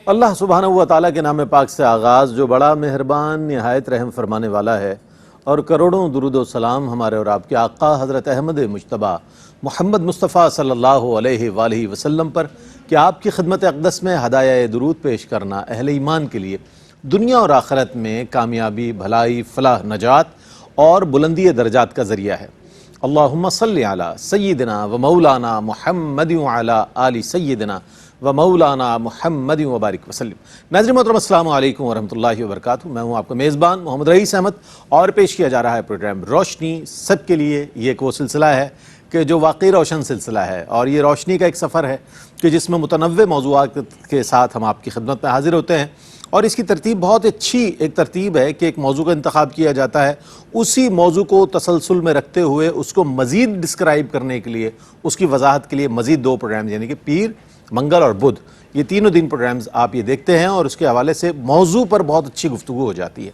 اللہ سبحانہ و تعالیٰ کے نام پاک سے آغاز، جو بڑا مہربان نہایت رحم فرمانے والا ہے، اور کروڑوں درود و سلام ہمارے اور آپ کے آقا حضرت احمد مجتبیٰ محمد مصطفیٰ صلی اللہ علیہ وآلہ وسلم پر کہ آپ کی خدمت اقدس میں ہدایہ درود پیش کرنا اہل ایمان کے لیے دنیا اور آخرت میں کامیابی، بھلائی، فلاح، نجات اور بلندی درجات کا ذریعہ ہے۔ اللہم صلی علی سیدنا و مولانا محمد وعلی آل سیدنا و مولانا محمد وبارک وسلم۔ ناظرین محترم، السلام علیکم ورحمۃ اللہ وبرکاتہ۔ میں ہوں آپ کا میزبان محمد رئیس احمد، اور پیش کیا جا رہا ہے پروگرام روشنی سب کے لیے۔ یہ ایک وہ سلسلہ ہے کہ جو واقعی روشن سلسلہ ہے، اور یہ روشنی کا ایک سفر ہے کہ جس میں متنوع موضوعات کے ساتھ ہم آپ کی خدمت میں حاضر ہوتے ہیں، اور اس کی ترتیب بہت اچھی ایک ترتیب ہے کہ ایک موضوع کا انتخاب کیا جاتا ہے، اسی موضوع کو تسلسل میں رکھتے ہوئے اس کو مزید ڈسکرائب کرنے کے لیے، اس کی وضاحت کے لیے مزید دو پروگرام، یعنی کہ پیر، منگل اور بدھ، یہ تینوں دن پروگرامز آپ یہ دیکھتے ہیں، اور اس کے حوالے سے موضوع پر بہت اچھی گفتگو ہو جاتی ہے۔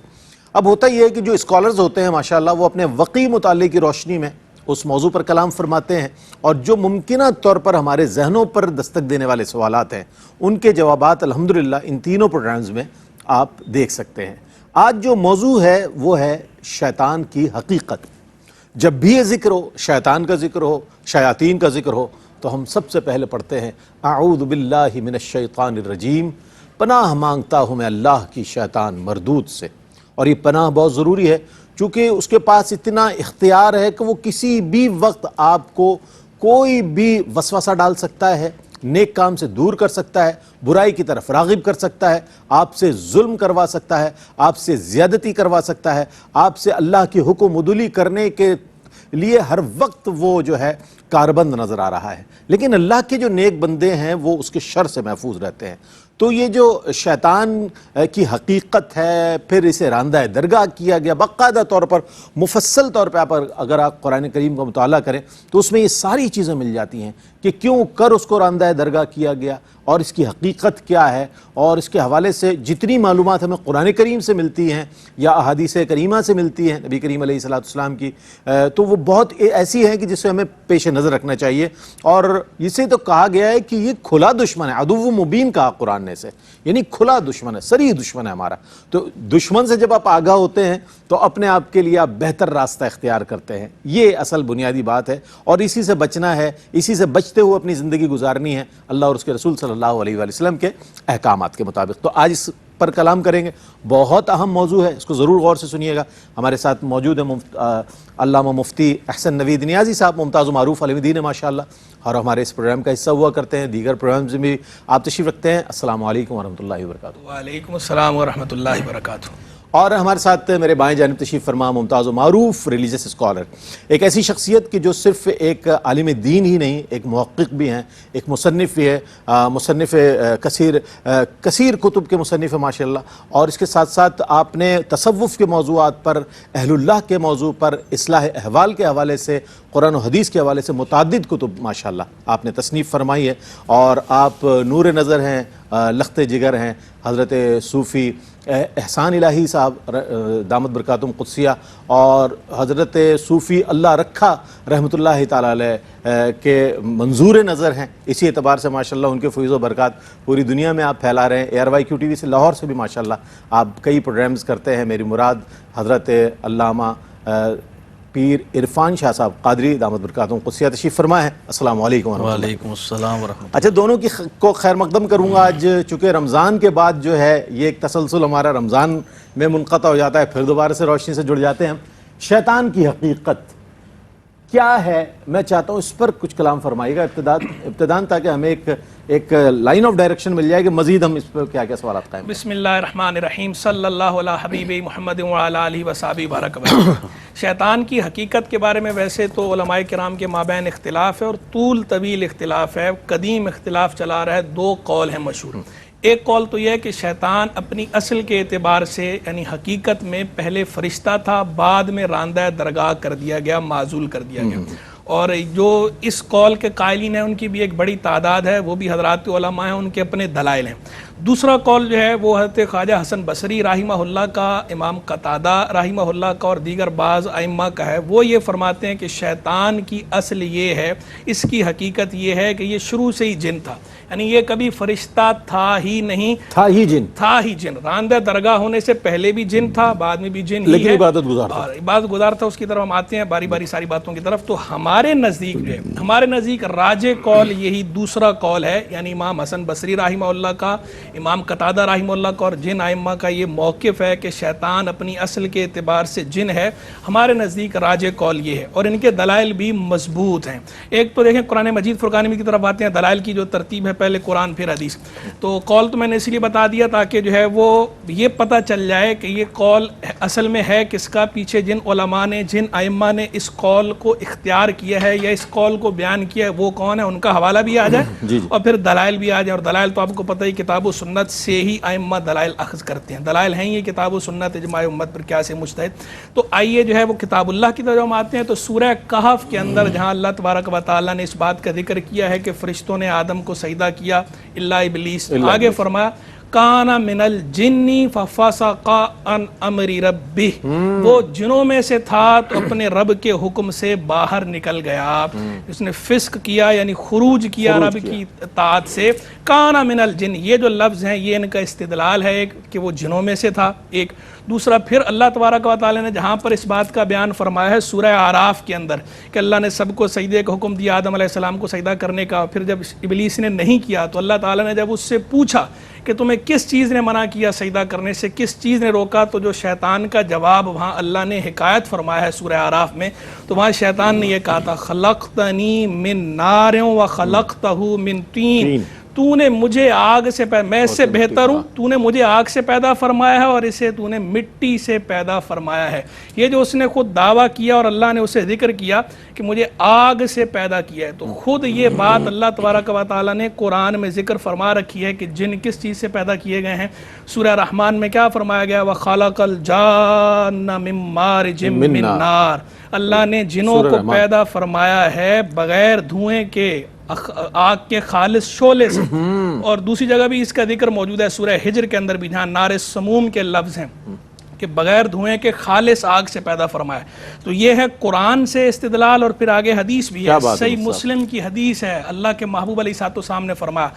اب ہوتا یہ ہے کہ جو اسکالرز ہوتے ہیں ماشاءاللہ، وہ اپنے وقی مطالعے کی روشنی میں اس موضوع پر کلام فرماتے ہیں، اور جو ممکنہ طور پر ہمارے ذہنوں پر دستک دینے والے سوالات ہیں، ان کے جوابات الحمدللہ ان تینوں پروگرامز میں آپ دیکھ سکتے ہیں۔ آج جو موضوع ہے وہ ہے شیطان کی حقیقت۔ جب بھی یہ ذکر ہو، شیطان کا ذکر ہو، شیاطین کا ذکر ہو، تو ہم سب سے پہلے پڑھتے ہیں اعوذ باللہ من الشیطان الرجیم، پناہ مانگتا ہوں میں اللہ کی شیطان مردود سے۔ اور یہ پناہ بہت ضروری ہے، چونکہ اس کے پاس اتنا اختیار ہے کہ وہ کسی بھی وقت آپ کو کوئی بھی وسوسہ ڈال سکتا ہے، نیک کام سے دور کر سکتا ہے، برائی کی طرف راغب کر سکتا ہے، آپ سے ظلم کروا سکتا ہے، آپ سے زیادتی کروا سکتا ہے، آپ سے اللہ کی حکم عدولی کرنے کے لیے ہر وقت وہ جو ہے کاربند نظر آ رہا ہے۔ لیکن اللہ کے جو نیک بندے ہیں وہ اس کے شر سے محفوظ رہتے ہیں۔ تو یہ جو شیطان کی حقیقت ہے، پھر اسے راندہ درگاہ کیا گیا، باقاعدہ طور پر مفصل طور پہ اگر آپ قرآن کریم کا مطالعہ کریں تو اس میں یہ ساری چیزیں مل جاتی ہیں کہ کیوں کر اس کو راندہ درگاہ کیا گیا، اور اس کی حقیقت کیا ہے، اور اس کے حوالے سے جتنی معلومات ہمیں قرآن کریم سے ملتی ہیں یا احادیث کریمہ سے ملتی ہیں نبی کریم علیہ السلام کی، تو وہ بہت ایسی ہیں کہ جسے ہمیں پیش نظر رکھنا چاہیے۔ اور اسے تو کہا گیا ہے کہ یہ کھلا دشمن ہے، عدو مبین کہا قرآن نے سے، یعنی کھلا دشمن ہے، صریح دشمن ہے ہمارا۔ تو دشمن سے جب آپ آگاہ ہوتے ہیں تو اپنے آپ کے لیے آپ بہتر راستہ اختیار کرتے ہیں، یہ اصل بنیادی بات ہے، اور اسی سے بچنا ہے، اسی سے بچتے ہوئے اپنی زندگی گزارنی ہے اللہ اور اس کے رسول صلی اللہ علیہ وآلہ وسلم کے احکامات کے مطابق۔ تو آج اس پر کلام کریں گے، بہت اہم موضوع ہے، اس کو ضرور غور سے سنیے گا۔ ہمارے ساتھ موجود ہیں علامہ مفتی احسن نوید نیازی صاحب، ممتاز و معروف عالم دین ہے ماشاءاللہ، اور ہمارے اس پروگرام کا حصہ ہوا کرتے ہیں، دیگر پروگرامز میں بھی آپ تشریف رکھتے ہیں۔ السلام علیکم ورحمۃ اللہ وبرکاتہ۔ وعلیکم السلام ورحمۃ اللہ وبرکاتہ۔ اور ہمارے ساتھ میرے بائیں جانب تشریف فرما ممتاز و معروف ریلیجس اسکالر، ایک ایسی شخصیت کی جو صرف ایک عالم دین ہی نہیں، ایک محقق بھی ہیں، ایک مصنف بھی ہے، مصنف کثیر کتب کے مصنف ہے ماشاءاللہ، اور اس کے ساتھ ساتھ آپ نے تصوف کے موضوعات پر، اہل اللہ کے موضوع پر، اصلاح احوال کے حوالے سے، قرآن و حدیث کے حوالے سے متعدد کتب ماشاءاللہ آپ نے تصنیف فرمائی ہے، اور آپ نور نظر ہیں، لخت جگر ہیں حضرت صوفی احسان الہی صاحب دامت برکاتہم قدسیہ، اور حضرت صوفی اللہ رکھا رحمۃ اللہ تعالی علیہ کے منظور نظر ہیں۔ اسی اعتبار سے ماشاءاللہ ان کے فیض و برکات پوری دنیا میں آپ پھیلا رہے ہیں۔ ARYQ TV سے لاہور سے بھی ماشاءاللہ آپ کئی پروگرامز کرتے ہیں۔ میری مراد حضرت علامہ پیر عرفان شاہ صاحب قادری دامت برکاتہم قدسیہ تشریف فرما ہے۔ السلام علیکم ورحمۃ اللہ۔ وعلیکم السلام ورحمۃ اللہ۔ اچھا، دونوں کی کو خیر مقدم کروں گا آج، چونکہ رمضان کے بعد جو ہے یہ ایک تسلسل ہمارا رمضان میں منقطع ہو جاتا ہے، پھر دوبارہ سے روشنی سے جڑ جاتے ہیں ہم۔ شیطان کی حقیقت کیا ہے، میں چاہتا ہوں اس پر کچھ کلام فرمائیے گا ابتداً، تاکہ ہمیں ایک لائن آف ڈائریکشن مل جائے کہ مزید ہم اس پر کیا کیا سوالات قائم۔ بسم اللہ الرحمن الرحیم، صلی اللہ علی حبیب محمد وعلی آلہ وصحبہ بارک وسلم۔ شیطان کی حقیقت کے بارے میں ویسے تو علماء کرام کے مابین اختلاف ہے، اور طول طویل اختلاف ہے، قدیم اختلاف چلا رہا ہے۔ دو قول ہیں مشہور۔ ایک قول تو یہ ہے کہ شیطان اپنی اصل کے اعتبار سے یعنی حقیقت میں پہلے فرشتہ تھا، بعد میں راندہ درگاہ کر دیا گیا، معزول کر دیا گیا، اور جو اس قول کے قائلین ہیں ان کی بھی ایک بڑی تعداد ہے، وہ بھی حضرات علماء ہیں، ان کے اپنے دلائل ہیں۔ دوسرا قول جو ہے وہ حضرت خواجہ حسن بصری رحمہ اللہ کا، امام قتادہ رحمہ اللہ کا، اور دیگر بعض ائمہ کا ہے۔ وہ یہ فرماتے ہیں کہ شیطان کی اصل یہ ہے، اس کی حقیقت یہ ہے کہ یہ شروع سے ہی جن تھا، یعنی یہ کبھی فرشتہ تھا ہی نہیں، تھا ہی جن، تھا ہی جن، راندہ درگاہ ہونے سے پہلے بھی جن تھا، بعد میں بھی جن ہی لیکن ہے، عبادت گزار تھا۔ اور عبادت گزار تھا۔ اس کی طرف ہم آتے ہیں باری باری ساری باتوں کی طرف۔ تو ہمارے نزدیک جو ہے، ہمارے نزدیک راجح قول یہی دوسرا قول ہے، یعنی امام حسن بصری رحمہ اللہ کا، امام قتادہ رحمہ اللہ کا اور جن ائمہ کا یہ موقف ہے کہ شیطان اپنی اصل کے اعتبار سے جن ہے۔ ہمارے نزدیک راجح قول یہ ہے، اور ان کے دلائل بھی مضبوط ہیں۔ ایک تو دیکھیں قرآن مجید فرقان حمید کی طرف آتے ہیں، دلائل کی جو ترتیب ہے پہلے قرآن پھر حدیث۔ تو قول تو میں نے اس لیے بتا دیا تاکہ جو ہے وہ یہ پتہ چل جائے کہ یہ قول اصل میں ہے کس کا، پیچھے جن علماء نے، جن ائمہ نے اس قول کو اختیار کیا ہے یا اس قول کو بیان کیا ہے وہ کون ہے، ان کا حوالہ بھی آ جائے اور پھر دلائل بھی آ جائے۔ اور دلائل تو آپ کو پتہ ہی کتاب و سنت سے ہی ائمہ دلائل اخذ کرتے ہیں، دلائل ہیں یہ کتاب و سنت اجماع امت پر کیا سے مجتہد۔ تو آئیے جو ہے وہ کتاب اللہ کی طرف ہم آتے ہیں۔ تو سورہ کہف کے اندر جہاں اللہ تبارک و تعالیٰ نے اس بات کا ذکر کیا ہے کہ فرشتوں نے آدم کو سجدہ کیا الا ابلیس، آگے فرمایا کان من الجن ففسق عن امر ربہ، وہ جنوں میں سے تھا تو اپنے رب کے حکم سے باہر نکل گیا، اس نے فسق کیا یعنی خروج کیا رب کی اطاعت سے۔ کان من الجن، یہ جو لفظ ہیں یہ ان کا استدلال ہے ایک کہ وہ جنوں میں سے تھا، ایک دوسرا پھر اللہ تبارک و تعالی نے جہاں پر اس بات کا بیان فرمایا ہے سورہ اعراف کے اندر کہ اللہ نے سب کو سجدے کا حکم دیا، آدم علیہ السلام کو سجدہ کرنے کا، پھر جب ابلیس نے نہیں کیا تو اللہ تعالی نے جب اس سے پوچھا کہ تمہیں کس چیز نے منع کیا سجدہ کرنے سے، کس چیز نے روکا، تو جو شیطان کا جواب وہاں اللہ نے حکایت فرمایا ہے سورہ اعراف میں، تو وہاں شیطان نے یہ کہا تھا خلقتنی من نار و خلقتہ من طین، تو نے مجھے آگ سے پیدا، میں اس سے بہتر ہوں، تو نے مجھے آگ سے پیدا فرمایا ہے اور اسے تو نے مٹی سے پیدا فرمایا ہے۔ یہ جو اس نے خود دعویٰ کیا اور اللہ نے اسے ذکر کیا کہ مجھے آگ سے پیدا کیا ہے، تو خود یہ بات اللہ تبارک و تعالیٰ نے قرآن میں ذکر فرما رکھی ہے کہ جن کس چیز سے پیدا کیے گئے ہیں۔ سورہ رحمان میں کیا فرمایا گیا وَخَلَقَ الْجَانَّ مِن مَارِجٍ مِّن نَار، اللہ نے جنوں کو پیدا فرمایا ہے بغیر دھوئیں کے، آگ کے خالص شعلے سے۔ اور دوسری جگہ بھی اس کا ذکر موجود ہے سورہ حجر کے اندر بھی جہاں نار سموم کے لفظ ہیں کہ بغیر دھوئیں کے خالص آگ سے پیدا فرمایا۔ تو یہ ہے قرآن سے استدلال، اور پھر آگے حدیث بھی ہے، صحیح مسلم کی حدیث ہے، اللہ کے محبوب علیہ السلام نے فرمایا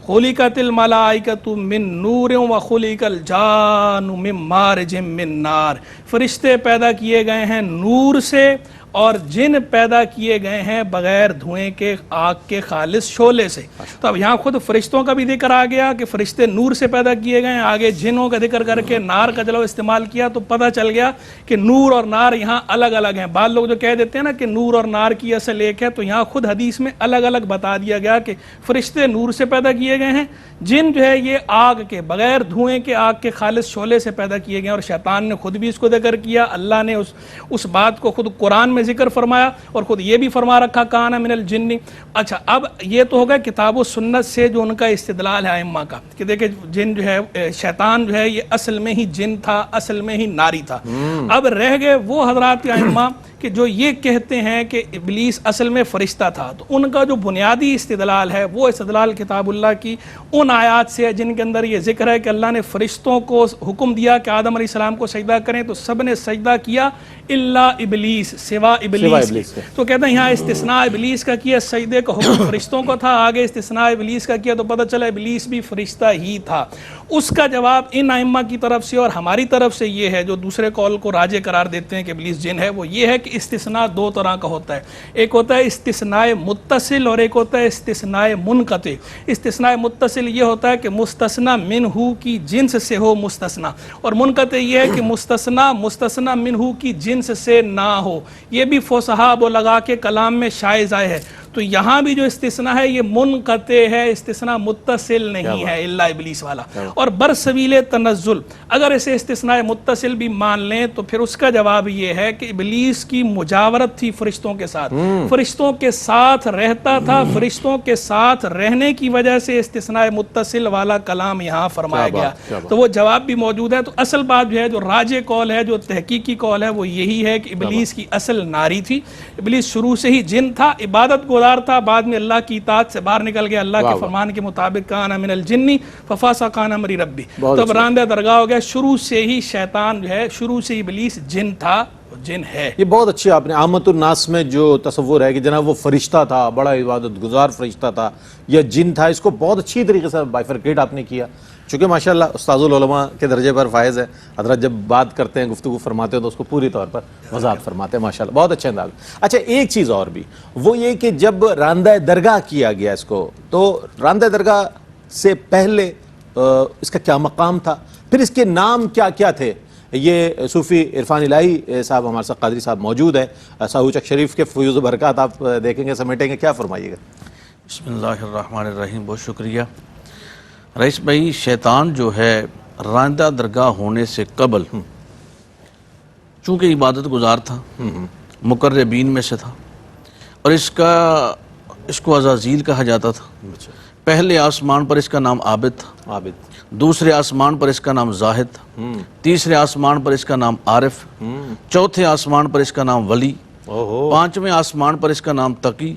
خلقت الملائکۃ من نور وخلق الجان من مارج من نار، فرشتے پیدا کیے گئے ہیں نور سے اور جن پیدا کیے گئے ہیں بغیر دھوئیں کے آگ کے خالص شعلے سے۔ تو اب یہاں خود فرشتوں کا بھی ذکر آ گیا کہ فرشتے نور سے پیدا کیے گئے ہیں، آگے جنوں کا ذکر کر کے نار کا جلو استعمال کیا تو پتہ چل گیا کہ نور اور نار یہاں الگ الگ ہیں۔ بعض لوگ جو کہہ دیتے ہیں نا کہ نور اور نار کی اصل ایک ہے، تو یہاں خود حدیث میں الگ الگ بتا دیا گیا کہ فرشتے نور سے پیدا کیے گئے ہیں، جن جو ہے یہ آگ کے بغیر دھوئیں کے آگ کے خالص شعلے سے پیدا کیے گئے ہیں، اور شیطان نے خود بھی اس کو ذکر کیا، اللہ نے اس بات کو خود قرآن میں ذکر فرمایا اور خود یہ بھی فرما رکھا کان من الجن۔ اچھا اب یہ تو ہوگا کتاب و سنت سے جو ان کا استدلال ہے ائمہ کا کہ دیکھیں جن جو ہے شیطان جو ہے یہ اصل میں ہی جن تھا، اصل میں ہی ناری تھا۔ اب رہ گئے وہ حضرات ائمہ کہ جو یہ کہتے ہیں کہ ابلیس اصل میں فرشتہ تھا، تو ان کا جو بنیادی استدلال ہے وہ استدلال کتاب اللہ کی ان آیات سے ہے جن کے اندر یہ ذکر ہے کہ اللہ نے فرشتوں کو حکم دیا کہ آدم علیہ السلام کو سجدہ کریں تو سب نے سجدہ کیا الا ابلیس، سوا ابلیس۔ تو کہتے ہیں یہاں استثناء ابلیس کا کیا، سجدے کا حکم فرشتوں کو تھا، آگے استثناء ابلیس کا کیا تو پتہ چلا ابلیس بھی فرشتہ ہی تھا۔ اس کا جواب ان ائمہ کی طرف سے اور ہماری طرف سے یہ ہے جو دوسرے قول کو راجح قرار دیتے ہیں کہ ابلیس جن ہے، وہ یہ ہے کہ استثناء دو طرح کا ہوتا ہے، ایک ہوتا ہے استثناء متصل اور ایک ہوتا ہے استثناء منقطع۔ استثناء متصل یہ ہوتا ہے کہ مستثنی منہ کی جنس سے ہو مستثنی، اور منقطع یہ ہے کہ مستثنی منہ کی جنس سے نہ ہو۔ یہ بھی فصحاء وہ لگا کے کلام میں شائع ظاہر ہے۔ تو یہاں بھی جو استثناء ہے یہ منقطع ہے، استثناء متصل نہیں ہے الا ابلیس والا۔ اور برسبیل تنزل اگر اسے استثناء متصل بھی مان لیں تو پھر اس کا جواب یہ ہے کہ ابلیس کی مجاورت تھی فرشتوں کے ساتھ، فرشتوں کے ساتھ رہتا تھا، فرشتوں کے ساتھ رہنے کی وجہ سے استثناء متصل والا کلام یہاں فرمایا گیا۔ تو وہ جواب بھی موجود ہے۔ تو اصل بات جو ہے جو راجح قول ہے، جو تحقیقی قول ہے، وہ یہی ہے کہ ابلیس کی اصل ناری تھی، ابلیس شروع سے ہی جن تھا، عبادت گزار تھا، بعد میں اللہ کی اطاعت سے باہر نکل گیا، اللہ کے فرمان کے مطابق کان من الجن ففسق عن امر ربی، تو راندہ درگاہ ہو گیا۔ شروع سے ہی شیطان جو ہے، شروع سے ابلیس جن تھا، جن ہے. یہ بہت اچھی آپ نے عامت الناس میں جو تصور ہے کہ جناب وہ فرشتہ تھا، بڑا عبادت گزار فرشتہ تھا یا جن تھا، اس کو بہت اچھی طریقے سے بائفرکیٹ آپ نے کیا. چونکہ ماشاءاللہ استاذ العلماء کے درجے پر فائز ہے. حضرت جب بات کرتے ہیں، گفتگو فرماتے ہیں تو اس کو پوری طور پر وضاحت فرماتے ہیں ماشاءاللہ. بہت اچھا انداز. اچھا ایک چیز اور بھی، وہ یہ کہ جب راندہ درگاہ کیا گیا اس کو، تو راندہ درگاہ سے پہلے اس کا کیا مقام تھا، پھر اس کے نام کیا کیا تھے؟ یہ صوفی عرفان الہی صاحب ہمارے ساتھ قادری صاحب موجود ہیں. ساہو چک شریف کے فیوز و برکات آپ دیکھیں گے، سمیٹیں گے، کیا فرمائیے گا؟ بسم اللہ الرحمن الرحیم. بہت شکریہ رئیس بھائی. شیطان جو ہے راندہ درگاہ ہونے سے قبل چونکہ عبادت گزار تھا، مقربین میں سے تھا، اور اس کو عزازیل کہا جاتا تھا. پہلے آسمان پر اس کا نام عابد تھا، عابد. دوسرے آسمان پر اس کا نام زاہد تھا، تیسرے آسمان پر اس کا نام عارف، چوتھے آسمان پر اس کا نام ولی، پانچویں آسمان پر اس کا نام تقی،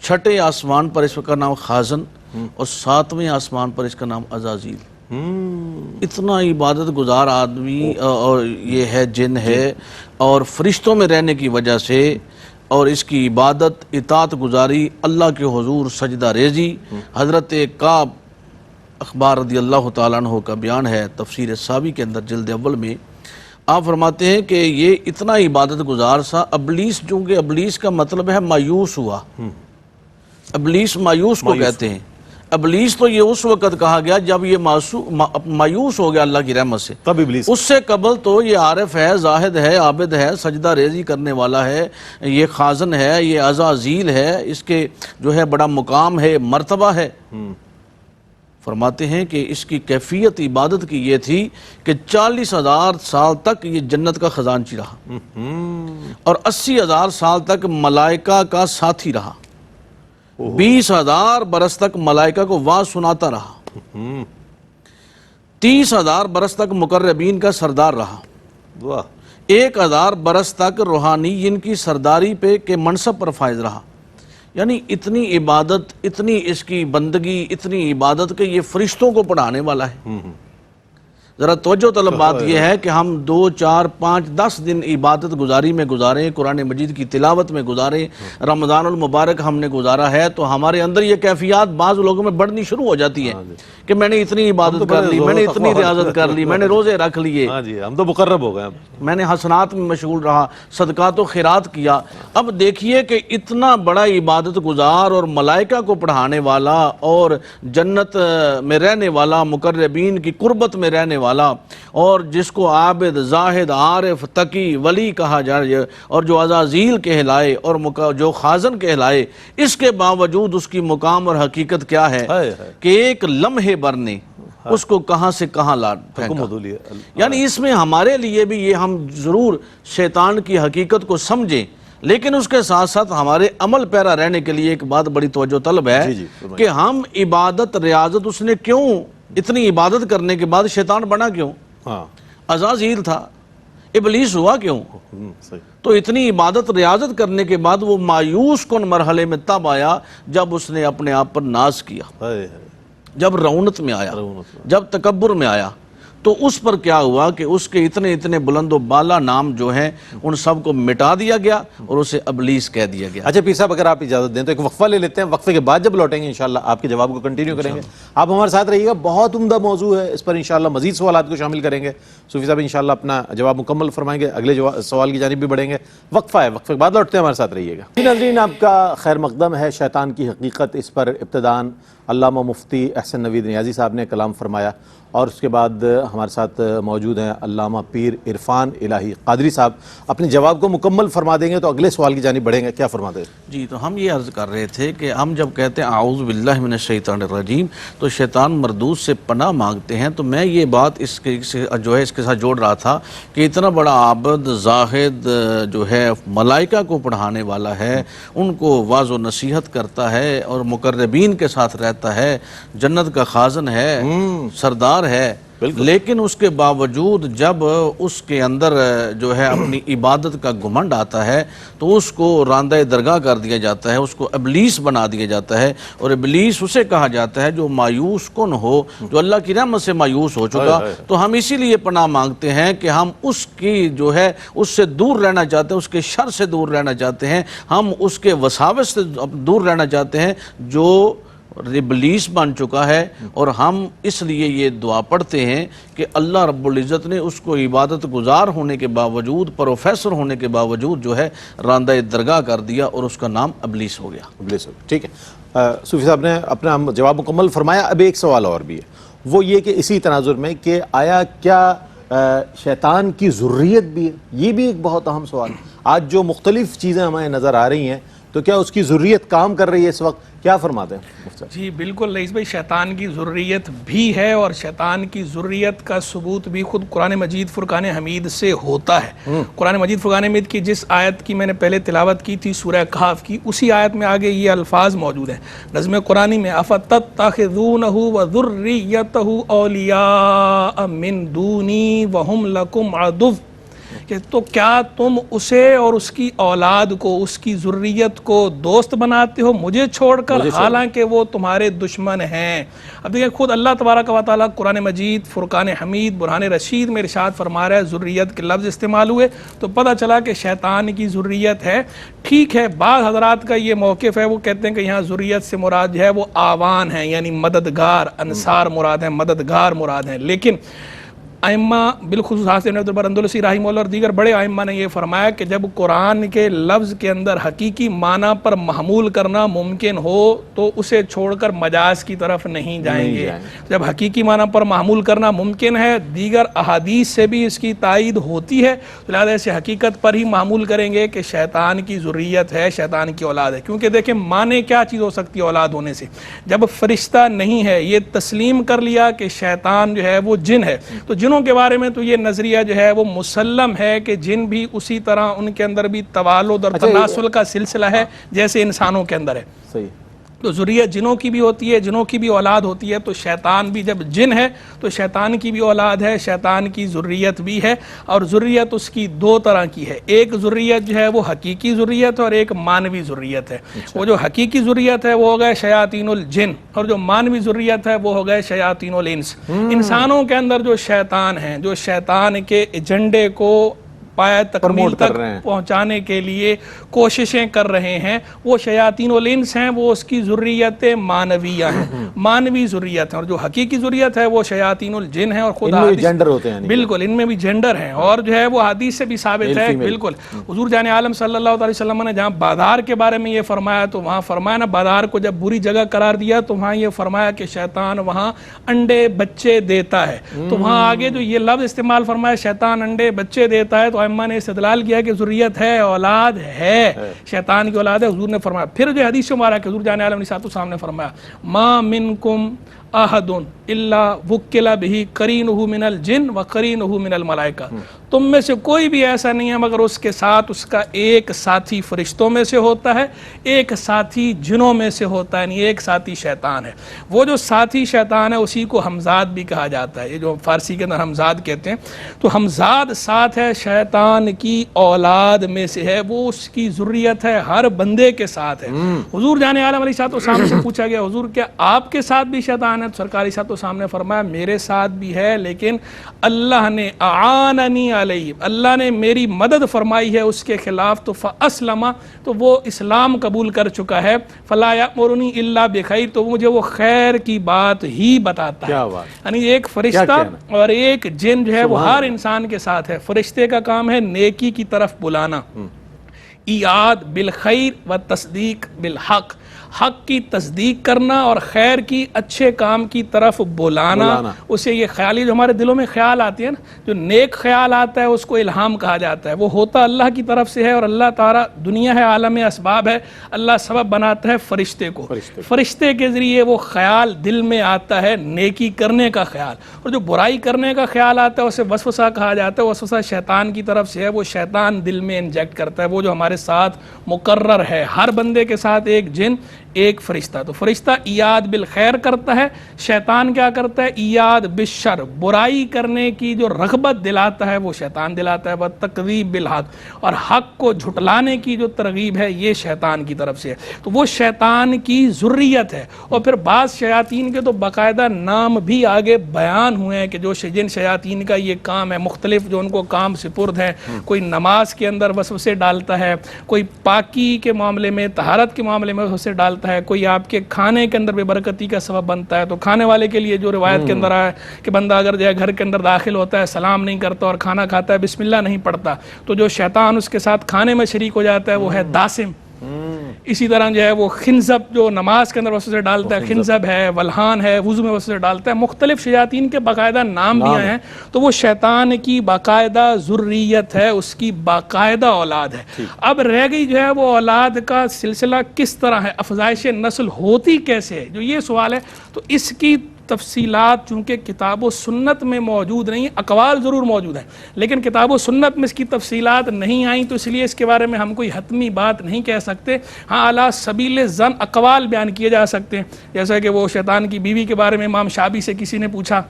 چھٹے آسمان پر اس کا نام خازن، اور ساتویں آسمان پر اس کا نام عزازیل. اتنا عبادت گزار آدمی اور یہ ہے، جن ہے، اور فرشتوں میں رہنے کی وجہ سے اور اس کی عبادت اطاعت گزاری، اللہ کے حضور سجدہ ریزی. حضرت کعب اخبار رضی اللہ تعالیٰ عنہ کا بیان ہے تفسیر ساوی کے اندر جلد اول میں. آپ فرماتے ہیں کہ یہ اتنا عبادت گزار سا، ابلیس، چونکہ ابلیس کا مطلب ہے مایوس ہوا، ابلیس مایوس کو کہتے ہیں. ابلیس تو یہ اس وقت کہا گیا جب یہ مایوس ہو گیا اللہ کی رحمت سے. تب ابلیس. اس سے قبل تو یہ عارف ہے، زاہد ہے، عابد ہے، سجدہ ریزی کرنے والا ہے، یہ خازن ہے، یہ عزازیل ہے، اس کے جو ہے بڑا مقام ہے، مرتبہ ہے. فرماتے ہیں کہ اس کی کیفیت عبادت کی یہ تھی کہ 40,000 سال تک یہ جنت کا خزانچی رہا، اور 80,000 سال تک ملائکہ کا ساتھی رہا، 20,000 برس تک ملائکہ کو واز سناتا رہا، 30,000 برس تک مقربین کا سردار رہا، 1,000 برس تک روحانیین کی سرداری پہ کے منصب پر فائز رہا. یعنی اتنی عبادت، اتنی اس کی بندگی، اتنی عبادت کہ یہ فرشتوں کو پڑھانے والا ہے. ذرا توجہ طلب بات یہ ہے کہ ہم 2، 4، 5، 10 دن عبادت گزاری میں گزاریں، قرآن مجید کی تلاوت میں گزاریں، رمضان المبارک ہم نے گزارا ہے، تو ہمارے اندر یہ کیفیات بعض لوگوں میں بڑھنی شروع ہو جاتی ہیں کہ میں نے اتنی عبادت کر لی، میں نے اتنی ریاضت کر لی، میں نے روزے رکھ لیے، ہم تو مقرب ہو گئے، میں نے حسنات میں مشغول رہا، صدقات و خیرات کیا. اب دیکھیے کہ اتنا بڑا عبادت گزار اور ملائکہ کو پڑھانے والا اور جنت میں رہنے والا، مقربین کی قربت میں رہنے والا، اور جس کو عابد، زاہد، عارف، تقی، ولی کہا جائے، اور جو عزازیل کہلائے اور جو خازن کہلائے، اس کے باوجود اس کی مقام اور حقیقت کیا ہے کہ ایک لمحے بر نے اس کو کہاں سے کہاں لا پھینکا. یعنی اس میں ہمارے لیے بھی یہ ہم ضرور شیطان کی حقیقت کو سمجھیں، لیکن اس کے ساتھ ساتھ ہمارے عمل پیرا رہنے کے لیے ایک بات بڑی توجہ طلب ہے کہ ہم عبادت، ریاضت، اس نے کیوں اتنی عبادت کرنے کے بعد شیطان بنا کیوں؟ عزازیل تھا، ابلیس ہوا کیوں؟ تو اتنی عبادت، ریاضت کرنے کے بعد وہ مایوس کن مرحلے میں تب آیا جب اس نے اپنے آپ پر ناز کیا، جب رونت میں آیا، جب تکبر میں آیا. تو اس پر کیا ہوا کہ اس کے اتنے بلند و بالا نام جو ہیں ان سب کو مٹا دیا گیا اور اسے ابلیس کہہ دیا گیا. اچھا پیر صاحب اگر آپ اجازت دیں تو ایک وقفہ لے لیتے ہیں، وقفے کے بعد جب لوٹیں گے انشاءاللہ آپ کے جواب کو کنٹینیو کریں گے. آپ ہمارے ساتھ رہیے گا، بہت عمدہ موضوع ہے، اس پر انشاءاللہ مزید سوالات کو شامل کریں گے. صوفی صاحب انشاءاللہ اپنا جواب مکمل فرمائیں گے، اگلے سوال کی جانب بھی بڑھیں گے. وقفہ ہے، وقفے کے بعد لوٹتے ہیں، ہمارے ساتھ رہیے گا. ناظرین آپ کا خیر مقدم ہے شیطان کی حقیقت. اس پر ابتداً علامہ مفتی احسن نوید نیازی صاحب نے کلام فرمایا، اور اس کے بعد ہمارے ساتھ موجود ہیں علامہ پیر عرفان الہی قادری صاحب. اپنے جواب کو مکمل فرما دیں گے تو اگلے سوال کی جانب بڑھیں گے. کیا فرماتے ہیں؟ جی تو ہم یہ عرض کر رہے تھے کہ ہم جب کہتے ہیں اعوذ باللہ من الشیطان الرجیم تو شیطان مردود سے پناہ مانگتے ہیں. تو میں یہ بات اس کے ساتھ جوڑ رہا تھا کہ اتنا بڑا عابد، زاہد جو ہے ملائکہ کو پڑھانے والا ہے، ان کو واعظ و نصیحت کرتا ہے اور مقربین کے ساتھ رہتا ہے، جنت کا خازن ہے، سردار ہے، لیکن اس کے باوجود جب اس کے اندر جو ہے اپنی عبادت کا گھمنڈ آتا ہے تو اس کو راندہ درگاہ کر دیا جاتا ہے، اس کو ابلیس بنا دیا جاتا ہے، اور ابلیس اسے کہا جاتا ہے جو مایوس کن ہو، جو اللہ کی رحمت سے مایوس ہو چکا۔ تو ہم اسی لیے پناہ مانگتے ہیں کہ ہم اس کی جو ہے اس سے دور رہنا چاہتے ہیں، اس کے شر سے دور رہنا چاہتے ہیں، ہم اس کے وساوس سے دور رہنا چاہتے ہیں جو ابلیس بن چکا ہے، اور ہم اس لیے یہ دعا پڑھتے ہیں کہ اللہ رب العزت نے اس کو عبادت گزار ہونے کے باوجود، پروفیسر ہونے کے باوجود جو ہے راندہ درگاہ کر دیا، اور اس کا نام ابلیس ہو گیا۔ ابلیس ہو گیا، ٹھیک ہے۔ صوفی صاحب نے اپنا جواب مکمل فرمایا۔ اب ایک سوال اور بھی ہے، وہ یہ کہ اسی تناظر میں کہ آیا کیا شیطان کی ذریت بھی ہے؟ یہ بھی ایک بہت اہم سوال ہے۔ آج جو مختلف چیزیں ہمیں نظر آ رہی ہیں تو کیا اس کی ذریت کام کر رہی ہے اس وقت؟ کیا فرماتے ہیں؟ جی بالکل رئیس بھائی، شیطان کی ذریت بھی ہے، اور شیطان کی ذریت کا ثبوت بھی خود قرآن مجید فرقان حمید سے ہوتا ہے۔ قرآن مجید فرقان حمید کی جس آیت کی میں نے پہلے تلاوت کی تھی سورہ کہف کی، اسی آیت میں آگے یہ الفاظ موجود ہیں نظم قرآنی میں، اَفَتَتَّخِذُونَهُ وَذُرِّيَّتَهُ أَوْلِيَاءَ مِن دُونِي وَهُمْ لَكُمْ عَدُوٌّ، کہ تو کیا تم اسے اور اس کی اولاد کو، اس کی ذریت کو دوست بناتے ہو مجھے چھوڑ کر، حالانکہ وہ تمہارے دشمن ہیں۔ اب دیکھیں خود اللہ تبارک و تعالیٰ قرآن مجید فرقان حمید برہان رشید میں ارشاد فرما رہا ہے، ذریت کے لفظ استعمال ہوئے تو پتہ چلا کہ شیطان کی ذریت ہے۔ ٹھیک ہے، بعض حضرات کا یہ موقف ہے، وہ کہتے ہیں کہ یہاں ذریت سے مراد جو ہے وہ آوان ہیں، یعنی مددگار، انصار مراد ہیں، مددگار مراد ہیں، لیکن ائمہ بالخصوص حسن ابن اندلسی رحمہ اللہ اور دیگر بڑے ائمہ نے یہ فرمایا کہ جب قرآن کے لفظ کے اندر حقیقی معنی پر محمول کرنا ممکن ہو تو اسے چھوڑ کر مجاز کی طرف نہیں جائیں گے۔ جب حقیقی معنی پر محمول کرنا ممکن ہے، دیگر احادیث سے بھی اس کی تائید ہوتی ہے، لہذا اسے حقیقت پر ہی محمول کریں گے کہ شیطان کی ذریت ہے، شیطان کی اولاد ہے۔ کیونکہ دیکھیں معنی کیا چیز ہو سکتی ہے اولاد ہونے سے؟ جب فرشتہ نہیں ہے، یہ تسلیم کر لیا کہ شیطان جو ہے وہ جن ہے، تو جنوں کے بارے میں تو یہ نظریہ جو ہے وہ مسلم ہے کہ جن بھی اسی طرح ان کے اندر بھی توالد اور تناسل کا سلسلہ ہے جیسے انسانوں کے اندر ہے۔ صحیح۔ تو ذریت جنوں کی بھی ہوتی ہے، جنوں کی بھی اولاد ہوتی ہے، تو شیطان بھی جب جن ہے تو شیطان کی بھی اولاد ہے، شیطان کی ذریت بھی ہے، اور ذریت اس کی دو طرح کی ہے۔ ایک ذریت جو ہے وہ حقیقی ذریت اور ایک مانوی ذریت ہے۔ وہ جو حقیقی ذریت ہے وہ ہو گئے شیاطین الجن، اور جو مانوی ذریت ہے وہ ہو گئے شیاطین الانس۔ انسانوں کے اندر جو شیطان ہیں، جو شیطان کے ایجنڈے کو پایہ تکمیل تک پہنچانے کے لیے کوششیں کر رہے ہیں، وہ شیاطین الانس ہیں، وہ اس کی ذریت مانویہ ہیں، مانوی ذریت ہیں، اور جو حقیقی ذریت ہے وہ شیاطین الجن ہیں۔ اور خود جینڈر ہوتے ہیں، بالکل ان میں بھی جینڈر ہیں، اور جو ہے وہ حدیث سے بھی ثابت ہے۔ بالکل حضور جان عالم صلی اللہ علیہ وسلم نے جہاں بازار کے بارے میں یہ فرمایا تو وہاں فرمایا نا، بازار کو جب بری جگہ قرار دیا تو وہاں یہ فرمایا کہ شیطان وہاں انڈے بچے دیتا ہے، تو وہاں آگے جو یہ لفظ استعمال فرمایا شیطان انڈے بچے دیتا ہے، تو ائمہ نے استدلال کیا کہ ذریت ہے، اولاد ہے، شیطان کی اولاد ہے۔ حضور نے فرمایا، پھر جو حدیث سے مبارک حضور جان عالم علیہ السلام نے فرمایا، ما منکم احد الا وکل بہ قرینہ من الجن وقرینہ من الملائکہ، تم میں سے کوئی بھی ایسا نہیں ہے مگر اس کے ساتھ اس کا ایک ساتھی فرشتوں میں سے ہوتا ہے، ایک ساتھی جنوں میں سے ہوتا ہے، یعنی ایک ساتھی شیطان ہے۔ وہ جو ساتھی شیطان ہے اسی کو ہمزاد بھی کہا جاتا ہے، یہ جو فارسی کے اندر ہمزاد کہتے ہیں، تو ہمزاد ساتھ ہے، شیطان کی اولاد میں سے ہے، وہ اس کی ذریت ہے، ہر بندے کے ساتھ ہے۔ حضور جان عالم علیہ السلام سے پوچھا گیا، حضور کیا آپ کے ساتھ بھی شیطان ہے؟ تو سرکار صاحب تو سامنے فرمایا میرے ساتھ بھی ہے، لیکن اللہ نے اعاننی علیہ، اللہ نے میری مدد فرمائی ہے اس کے خلاف، تو فاسلم، تو وہ اسلام قبول کر چکا ہے، فلا یامرنی الا بخیر، تو مجھے وہ خیر کی بات ہی بتاتا ہے۔ یعنی ایک فرشتہ اور ایک جن جو ہے وہ ہر انسان کے ساتھ ہے۔ فرشتے کا کام ہے نیکی کی طرف بلانا، ایعاد بالخیر و تصدیق بالحق، حق کی تصدیق کرنا اور خیر کی اچھے کام کی طرف بلانا۔ اسے یہ خیالی جو ہمارے دلوں میں خیال آتے ہیں نا، جو نیک خیال آتا ہے اس کو الہام کہا جاتا ہے، وہ ہوتا اللہ کی طرف سے ہے، اور اللہ تعالیٰ دنیا ہے، عالم اسباب ہے، اللہ سبب بناتا ہے فرشتے کو، فرشتے کے ذریعے وہ خیال دل میں آتا ہے نیکی کرنے کا خیال، اور جو برائی کرنے کا خیال آتا ہے اسے وسوسہ کہا جاتا ہے، وسوسہ شیطان کی طرف سے ہے، وہ شیطان دل میں انجیکٹ کرتا ہے، وہ جو ہمارے ساتھ مقرر ہے، ہر بندے کے ساتھ ایک جن ایک فرشتہ. تو فرشتہ ایاد بالخیر کرتا ہے, شیطان کیا کرتا ہے؟ ایاد بالشر, برائی کرنے کی جو رغبت دلاتا ہے وہ شیطان دلاتا ہے. وتکذیب بالحق, اور حق کو جھٹلانے کی جو ترغیب ہے یہ شیطان کی طرف سے ہے. تو وہ شیطان کی ذریت ہے. اور پھر بعض شیاطین کے تو باقاعدہ نام بھی آگے بیان ہوئے ہیں کہ جو جن شیاطین کا یہ کام ہے, مختلف جو ان کو کام سپرد ہیں. کوئی نماز کے اندر وسوسے ڈالتا ہے, کوئی پاکی کے معاملے میں, طہارت کے معاملے میں وسوسے ڈالتا ہے, کوئی آپ کے کھانے کے اندر بے برکتی کا سبب بنتا ہے. تو کھانے والے کے لیے جو روایت کے اندر آیا ہے کہ بندہ اگر جو ہے گھر کے اندر داخل ہوتا ہے, سلام نہیں کرتا اور کھانا کھاتا ہے, بسم اللہ نہیں پڑھتا, تو جو شیطان اس کے ساتھ کھانے میں شریک ہو جاتا ہے وہ ہے داسم. اسی طرح جو ہے وہ خنزب جو نماز کے اندر وسوسے ڈالتا ہے, خنزب ہے, ولہان ہے, وضو میں وسوسے ڈالتا ہے. مختلف شیاطین کے باقاعدہ نام بھی آئے ہیں. تو وہ شیطان کی باقاعدہ ذریت ہے, اس کی باقاعدہ اولاد ہے. اب رہ گئی جو ہے وہ اولاد کا سلسلہ کس طرح ہے, افزائش نسل ہوتی کیسے ہے, جو یہ سوال ہے. تو اس کی تفصیلات چونکہ کتاب و سنت میں موجود نہیں, اقوال ضرور موجود ہیں لیکن کتاب و سنت میں اس کی تفصیلات نہیں آئیں, تو اس لیے اس کے بارے میں ہم کوئی حتمی بات نہیں کہہ سکتے. ہاں اعلیٰ سبیل ظن اقوال بیان کیے جا سکتے ہیں, جیسا کہ وہ شیطان کی بیوی کے بارے میں امام شابی سے کسی نے پوچھا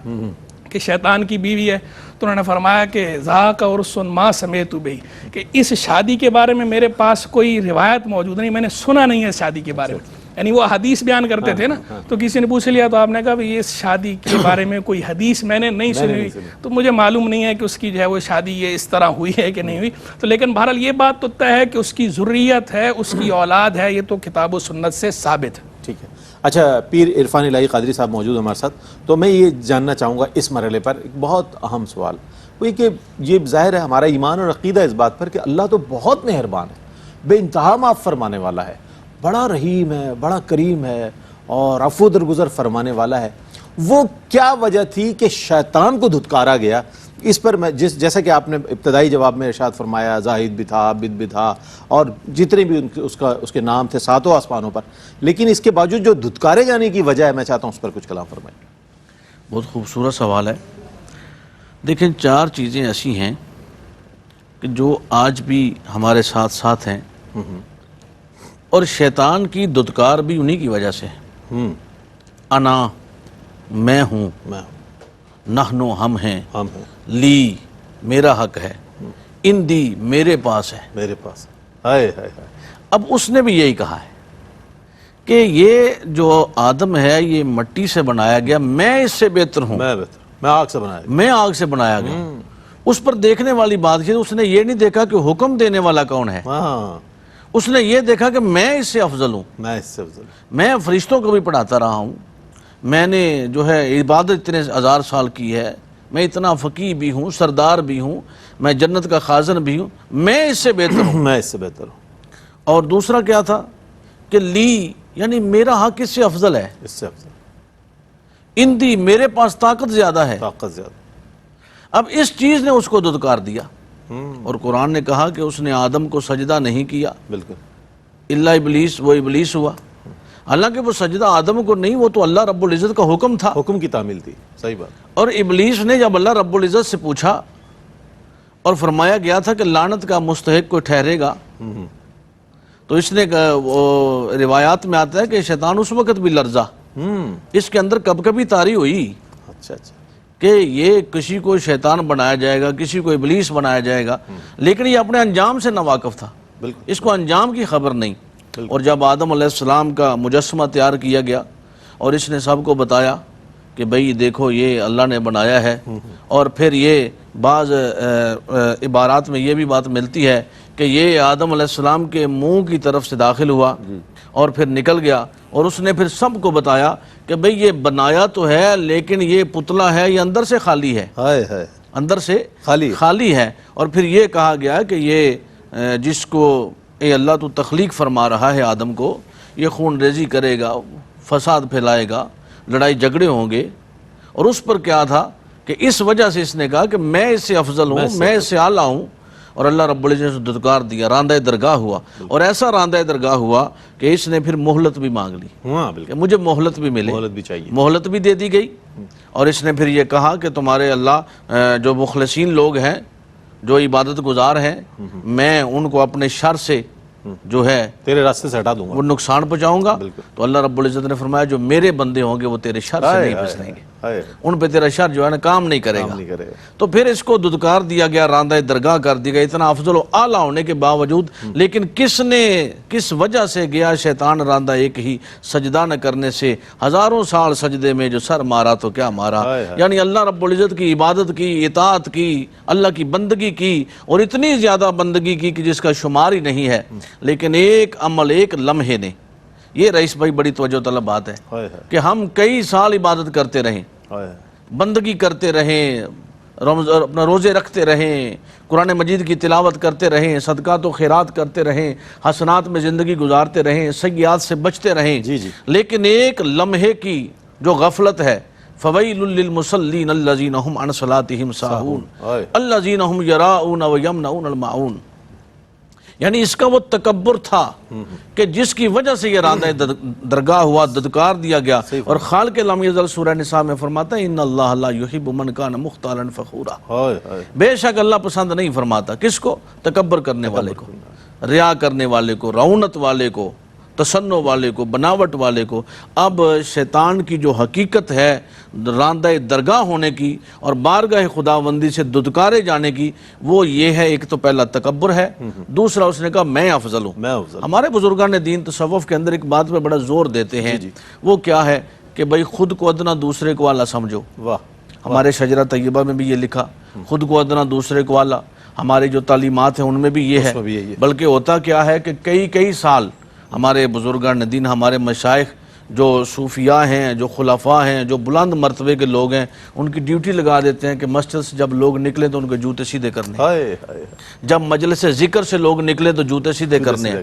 کہ شیطان کی بیوی ہے, تو انہوں نے فرمایا کہ ذاک عرس ما سمیت بہ, کہ اس شادی کے بارے میں میرے پاس کوئی روایت موجود نہیں, میں نے سنا نہیں ہے اس شادی کے بارے میں. یعنی وہ حدیث بیان کرتے تھے نا, تو کسی نے پوچھ لیا تو آپ نے کہا یہ اس شادی کے بارے میں کوئی حدیث میں نے نہیں سنی, تو مجھے معلوم نہیں ہے کہ اس کی جو ہے وہ شادی یہ اس طرح ہوئی ہے کہ نہیں ہوئی. تو لیکن بہرحال یہ بات تو طے ہے کہ اس کی ذریت ہے, اس کی اولاد ہے, یہ تو کتاب و سنت سے ثابت ہے. ٹھیک ہے. اچھا, پیر عرفان الہی قادری صاحب موجود ہیں ہمارے ساتھ, تو میں یہ جاننا چاہوں گا اس مرحلے پر ایک بہت اہم سوال, وہ کہ یہ ظاہر ہے ہمارا ایمان اور عقیدہ اس بات پر کہ اللہ تو بہت مہربان ہے, بے انتہا معاف فرمانے والا ہے, بڑا رحیم ہے, بڑا کریم ہے اور عفو درگزر فرمانے والا ہے. وہ کیا وجہ تھی کہ شیطان کو دھتکارا گیا؟ اس پر میں جیسا کہ آپ نے ابتدائی جواب میں ارشاد فرمایا, زاہد بھی تھا, عابد بھی تھا, اور جتنے بھی اس کے نام تھے ساتوں آسمانوں پر, لیکن اس کے باوجود جو دھتکارے جانے کی وجہ ہے, میں چاہتا ہوں اس پر کچھ کلام فرمائیں. بہت خوبصورت سوال ہے. دیکھیں, 4 چیزیں ایسی ہیں کہ جو آج بھی ہمارے ساتھ ساتھ ہیں, اور شیطان کی دھتکار بھی انہی کی وجہ سے ہے. انا, میں ہوں, نحنو, ہم ہیں, لی, میرا حق ہے, اندی, میرے پاس ہے, میرے پاس. ہائے ہائے ہائے. اب اس نے بھی یہی کہا ہے کہ یہ جو آدم ہے یہ مٹی سے بنایا گیا, میں اس سے بہتر ہوں, میں آگ سے بنایا گیا, میں آگ سے بنایا گیا. اس پر دیکھنے والی بات ہے, اس نے یہ نہیں دیکھا کہ حکم دینے والا کون ہے, اس نے یہ دیکھا کہ میں اس سے افضل ہوں, میں اس سے افضل ہوں. میں فرشتوں کو بھی پڑھاتا رہا ہوں, میں نے جو ہے عبادت اتنے 1000 سال کی ہے, میں اتنا فقیہ بھی ہوں, سردار بھی ہوں, میں جنت کا خازن بھی ہوں, میں اس سے بہتر ہوں. میں اس سے بہتر ہوں. اور دوسرا کیا تھا کہ لی, یعنی میرا حق اس سے افضل ہے, اس سے افضل. اندی, میرے پاس طاقت زیادہ ہے. طاقت زیادہ. اب اس چیز نے اس کو دھتکار دیا, اور قرآن نے کہا کہ اس نے آدم کو سجدہ نہیں کیا, بالکل, الا ابلیس, وہ ابلیس ہوا. حالانکہ وہ سجدہ آدم کو نہیں, وہ تو اللہ رب العزت کا حکم تھا, حکم کی تعمیل تھی. صحیح بات. اور ابلیس نے جب اللہ رب العزت سے پوچھا, اور فرمایا گیا تھا کہ لعنت کا مستحق کوئی ٹھہرے گا, تو اس نے روایات میں آتا ہے کہ شیطان اس وقت بھی لرزا, اس کے اندر کب کبھی طاری ہوئی اچھا اچھا کہ یہ کسی کو شیطان بنایا جائے گا, کسی کو ابلیس بنایا جائے گا, لیکن یہ اپنے انجام سے ناواقف تھا, اس کو انجام کی خبر نہیں. اور جب آدم علیہ السلام کا مجسمہ تیار کیا گیا اور اس نے سب کو بتایا کہ بھئی دیکھو یہ اللہ نے بنایا ہے, اور پھر یہ بعض عبارات میں یہ بھی بات ملتی ہے کہ یہ آدم علیہ السلام کے منہ کی طرف سے داخل ہوا اور پھر نکل گیا, اور اس نے پھر سب کو بتایا کہ بھئی یہ بنایا تو ہے لیکن یہ پتلا ہے, یہ اندر سے خالی ہے, اندر سے خالی ہے. اور پھر یہ کہا گیا کہ یہ جس کو اے اللہ تو تخلیق فرما رہا ہے آدم کو, یہ خون ریزی کرے گا, فساد پھیلائے گا, لڑائی جھگڑے ہوں گے. اور اس پر کیا تھا کہ اس وجہ سے اس نے کہا کہ میں اس سے افضل ہوں, میں اس سے اعلیٰ ہوں, اور اللہ رب العزت نے دھتکار دیا, راندہ درگاہ ہوا. اور ایسا راندہ درگاہ ہوا کہ اس نے پھر مہلت بھی مانگ لی کہ مجھے مہلت بھی ملے, مہلت بھی چاہیے, مہلت بھی دے دی گئی. اور اس نے پھر یہ کہا کہ تمہارے اللہ جو مخلصین لوگ ہیں, جو عبادت گزار ہیں, میں ان کو اپنے شر سے جو ہے تیرے راستے سے ہٹا دوں گا، وہ نقصان پہنچاؤں گا، تو اللہ رب العزت نے فرمایا جو میرے بندے ہوں گے وہ تیرے شر سے نہیں پھنسیں گے، ان پہ تیرا شر جو ہے نا کام نہیں کرے گا۔ نہیں کرے گا۔ تو پھر اس کو ددکار دیا گیا، راندہ درگاہ کر دیا گیا، اتنا افضل و اعلیٰ ہونے کے باوجود، لیکن کس وجہ سے گیا شیطان راندہ ایک ہی سجدہ نہ کرنے سے، ہزاروں سال سجدے میں جو سر مارا تو کیا مارا، یعنی اللہ رب العزت کی عبادت کی، اطاعت کی، اللہ کی بندگی کی، اور اتنی زیادہ بندگی کی کہ جس کا شمار ہی نہیں ہے، لیکن ایک عمل، ایک لمحے نے، یہ رئیس بھائی بڑی توجہ طلب بات ہے کہ ہم کئی سال عبادت کرتے رہیں، بندگی کرتے رہیں، اپنا روزے رکھتے رہیں، قرآن مجید کی تلاوت کرتے رہیں، صدقات و خیرات کرتے رہیں، حسنات میں زندگی گزارتے رہیں، سیئات سے بچتے رہیں، لیکن ایک لمحے کی جو غفلت ہے، فَوَيْلٌ لِّلْمُصَلِّينَ الَّذِينَ هُمْ عَنْ صَلَاتِهِمْ سَاهُونَ الَّذِينَ هُمْ يَرَاءُونَ وَيَمْنَعُونَ الْمَاعُونَ، یعنی اس کا وہ تکبر تھا کہ جس کی وجہ سے یہ راندہ درگاہ ہوا، ددکار دیا گیا، اور خالق لم یزل سورہ نساء میں فرماتا ہے ان اللہ لا یحب من کان مختالا فخورا، بے شک اللہ پسند نہیں فرماتا کس کو؟ تکبر کرنے والے کو، ریا کرنے والے کو، رعونت والے کو، تصنع والے کو، بناوٹ والے کو۔ اب شیطان کی جو حقیقت ہے راندہ درگاہ ہونے کی اور بارگاہ خداوندی سے ددکارے جانے کی، وہ یہ ہے، ایک تو پہلا تکبر ہے، دوسرا اس نے کہا میں افضل ہوں۔ ہمارے بزرگان دین تصوف کے اندر ایک بات پہ بڑا زور دیتے ہیں، وہ کیا ہے کہ بھئی خود کو ادنا دوسرے کو اعلیٰ سمجھو۔ ہمارے شجرہ طیبہ میں بھی یہ لکھا، خود کو ادنا دوسرے کو اعلیٰ، ہماری جو تعلیمات ہیں ان میں بھی یہ ہے۔ بلکہ ہوتا کیا ہے کہ کئی سال ہمارے بزرگان دین، ہمارے مشائخ جو صوفیاء ہیں، جو خلفاء ہیں، جو بلند مرتبے کے لوگ ہیں، ان کی ڈیوٹی لگا دیتے ہیں کہ مسجد سے جب لوگ نکلیں تو ان کے جوتے سیدھے کرنے، جب مجلس ذکر سے لوگ نکلیں تو جوتے سیدھے کرنے ہیں۔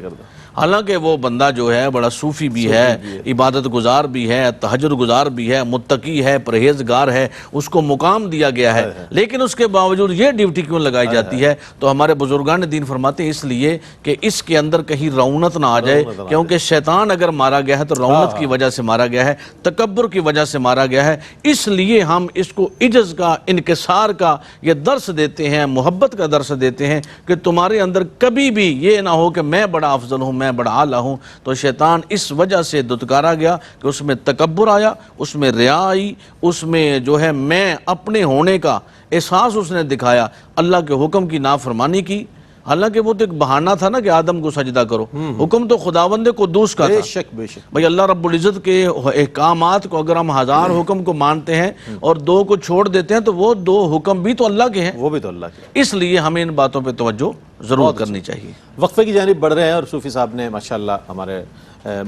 حالانکہ وہ بندہ جو ہے بڑا صوفی بھی ہے، عبادت گزار بھی ہے، تہجد گزار بھی ہے، متقی ہے، پرہیزگار ہے، اس کو مقام دیا گیا ہے، لیکن اس کے باوجود یہ ڈیوٹی کیوں لگائی جاتی ہے؟ تو ہمارے بزرگان دین فرماتے ہیں اس لیے کہ اس کے اندر کہیں رعونت نہ آ جائے، کیونکہ شیطان اگر مارا گیا ہے تو رعونت کی وجہ سے مارا گیا ہے، تکبر کی وجہ سے مارا گیا ہے۔ اس لیے ہم اس کو عجز کا، انکسار کا یہ درس دیتے ہیں، محبت کا درس دیتے ہیں کہ تمہارے اندر کبھی بھی یہ نہ ہو کہ میں بڑا افضل ہوں، میں بڑا اعلیٰ ہوں۔ تو شیطان اس وجہ سے دتکارا گیا کہ اس میں تکبر آیا، اس میں ریا آئی، اس میں جو ہے میں اپنے ہونے کا احساس اس نے دکھایا، اللہ کے حکم کی نافرمانی کی۔ حالانکہ وہ تو ایک بہانہ تھا نا کہ آدم کو سجدہ کرو، حکم تو خداوند قدوس کا تھا۔ بے شک بے شک بھئی اللہ رب العزت کے احکامات کو اگر ہم 1000 حکم کو مانتے ہیں اور 2 کو چھوڑ دیتے ہیں تو وہ 2 حکم بھی تو اللہ کے ہیں، وہ بھی تو اللہ کے۔ اس لیے ہمیں ان باتوں پہ توجہ ضرور کرنی چاہیے۔ وقفے کی جانب بڑھ رہے ہیں اور صوفی صاحب نے ماشاءاللہ ہمارے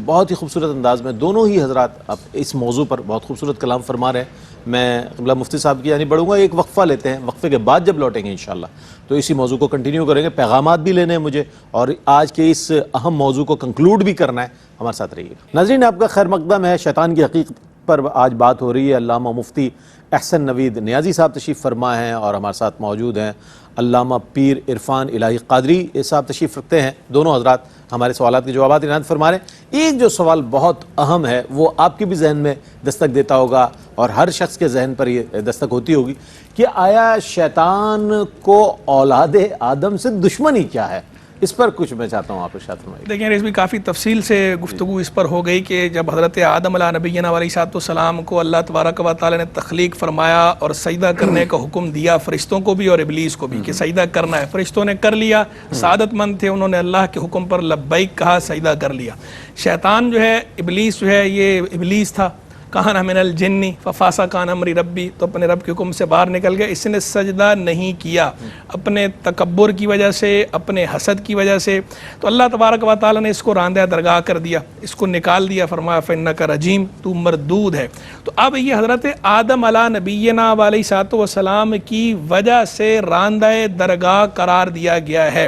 بہت ہی خوبصورت انداز میں دونوں ہی حضرات اب اس موضوع پر بہت خوبصورت کلام فرما رہے ہیں۔ میں قبلہ مفتی صاحب کی جانب بڑھوں گا، ایک وقفہ لیتے ہیں، وقفے کے بعد جب لوٹیں گے انشاءاللہ تو اسی موضوع کو کنٹینیو کریں گے، پیغامات بھی لینے ہیں مجھے اور آج کے اس اہم موضوع کو کنکلوڈ بھی کرنا ہے، ہمارے ساتھ رہیے گا۔ ناظرین آپ کا خیر مقدم ہے، شیطان کی حقیقت پر آج بات ہو رہی ہے۔ علامہ مفتی احسن نوید نیازی صاحب تشریف فرما ہیں اور ہمارے ساتھ موجود ہیں علامہ پیر عرفان الہی قادری صاحب تشریف رکھتے ہیں۔ دونوں حضرات ہمارے سوالات کے جوابات عنایت فرما رہے ہیں۔ ایک جو سوال بہت اہم ہے وہ آپ کے بھی ذہن میں دستک دیتا ہوگا اور ہر شخص کے ذہن پر یہ دستک ہوتی ہوگی کہ آیا شیطان کو اولاد آدم سے دشمنی کیا ہے؟ اس پر کچھ میں چاہتا ہوں آپ ارشاد فرمائیے۔ دیکھیں اس بھی کافی تفصیل سے گفتگو اس پر ہو گئی کہ جب حضرت آدم علیہ نبینا علیہ السلام کو اللہ تبارک و تعالی نے تخلیق فرمایا اور سجدہ کرنے کا حکم دیا فرشتوں کو بھی اور ابلیس کو بھی کہ سجدہ کرنا ہے، فرشتوں نے کر لیا، سعادت مند تھے، انہوں نے اللہ کے حکم پر لبیک کہا، سجدہ کر لیا۔ شیطان جو ہے، ابلیس جو ہے، یہ ابلیس تھا، کہاں من الجن ففاسق عن امر ربی، تو اپنے رب کے حکم سے باہر نکل گیا، اس نے سجدہ نہیں کیا اپنے تکبر کی وجہ سے، اپنے حسد کی وجہ سے۔ تو اللہ تبارک و تعالیٰ نے اس کو راندہ درگاہ کر دیا، اس کو نکال دیا، فرمایا فإنک رجیم، تو مردود ہے۔ تو اب یہ حضرت آدم علیہ نبینا علیہ السلام کی وجہ سے راندہ درگاہ قرار دیا گیا ہے۔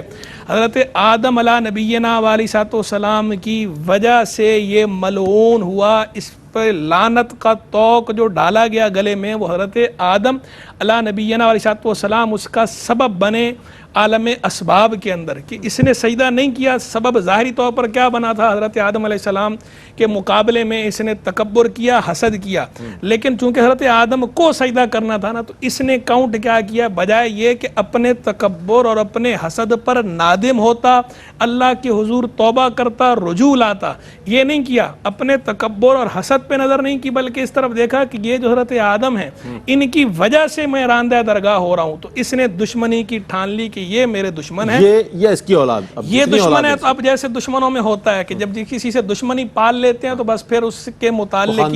حضرت آدم علیہ نبینا علیہ السلام کی وجہ سے یہ ملعون ہوا، اس پر لعنت کا توق جو ڈالا گیا گلے میں وہ حضرت آدم علیہ نبینا علیہ السلام اس کا سبب بنے عالم اسباب کے اندر، کہ اس نے سجدہ نہیں کیا. سبب ظاہری طور پر کیا بنا تھا؟ حضرت آدم علیہ السلام کے مقابلے میں اس نے تکبر کیا، حسد کیا. لیکن چونکہ حضرت آدم کو سجدہ کرنا تھا نا، تو اس نے کاؤنٹ کیا کیا، بجائے یہ کہ اپنے تکبر اور اپنے حسد پر نادم ہوتا، اللہ کے حضور توبہ کرتا، رجوع لاتا، یہ نہیں کیا. اپنے تکبر اور حسد پہ نظر نہیں کی، بلکہ اس طرف دیکھا کہ یہ جو حضرت آدم ہیں ان کی وجہ سے میں راندہ درگاہ ہو رہا ہوں. تو اس نے دشمنی کی ٹھان لی کہ یہ میرے دشمن ہے، یہ اس کی اولاد، یہ دشمن ہے. تو اب جیسے دشمنوں میں ہوتا ہے کہ جب کسی سے دشمنی پال لیتے ہیں تو بس پھر اس کے متعلق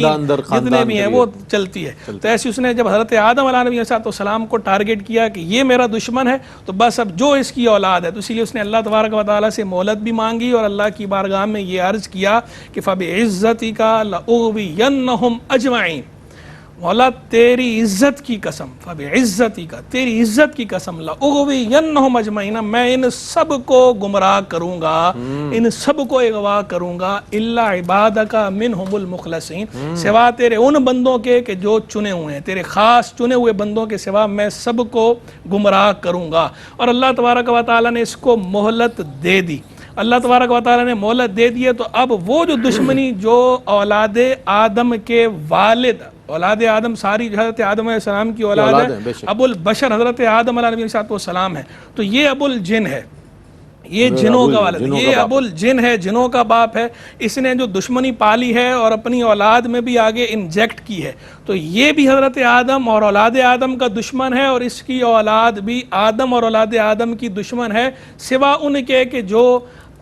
جتنے بھی ہیں وہ چلتی ہے. تو ایسی اس نے جب حضرت آدم علیہ نبی صلی اللہ علیہ وسلم کو ٹارگٹ کیا کہ یہ میرا دشمن ہے، تو بس اب جو اس کی اولاد ہے، تو اسی لیے اس نے اللہ تبارک و تعالیٰ سے مہلت بھی مانگی اور اللہ کی بارگاہ میں یہ عرض کیا کہ فَبِعِزَّتِكَ لَأُغْوِيَنَّهُمْ أَجْمَعِينَ، مولا تیری عزت کی قسم، فَبِعِزَّتِكَ تیری عزت کی قسم، لَأُغْوِيَنَّهُمْ أَجْمَعِينَ میں ان سب کو گمراہ کروں گا، ان سب کو اغوا کروں گا، إِلَّا عِبَادَكَ مِنْهُمُ الْمُخْلَصِينَ سوا تیرے ان بندوں کے کہ جو چنے ہوئے ہیں، تیرے خاص چنے ہوئے بندوں کے سوا میں سب کو گمراہ کروں گا. اور اللہ تبارک و تعالیٰ نے اس کو مہلت دے دی. اللہ تبارک و تعالیٰ نے مہلت دے دی ہے. تو اب وہ جو دشمنی جو اولاد آدم کے والد، اولاد آدم ساری حضرت آدم علیہ السلام کی اولاد ہے، ابو البشر حضرت آدم علیہ نبی صلی اللہ علیہ وسلم ہے، تو یہ ابو الجن ہے، یہ جنوں کا والد، یہ ابو الجن ہے، جنوں کا باپ ہے. اس نے جو دشمنی پالی ہے اور اپنی اولاد میں بھی آگے انجیکٹ کی ہے، تو یہ بھی حضرت آدم اور اولاد آدم کا دشمن ہے، اور اس کی اولاد بھی آدم اور اولاد آدم کی دشمن ہے، سوا ان کے کہ جو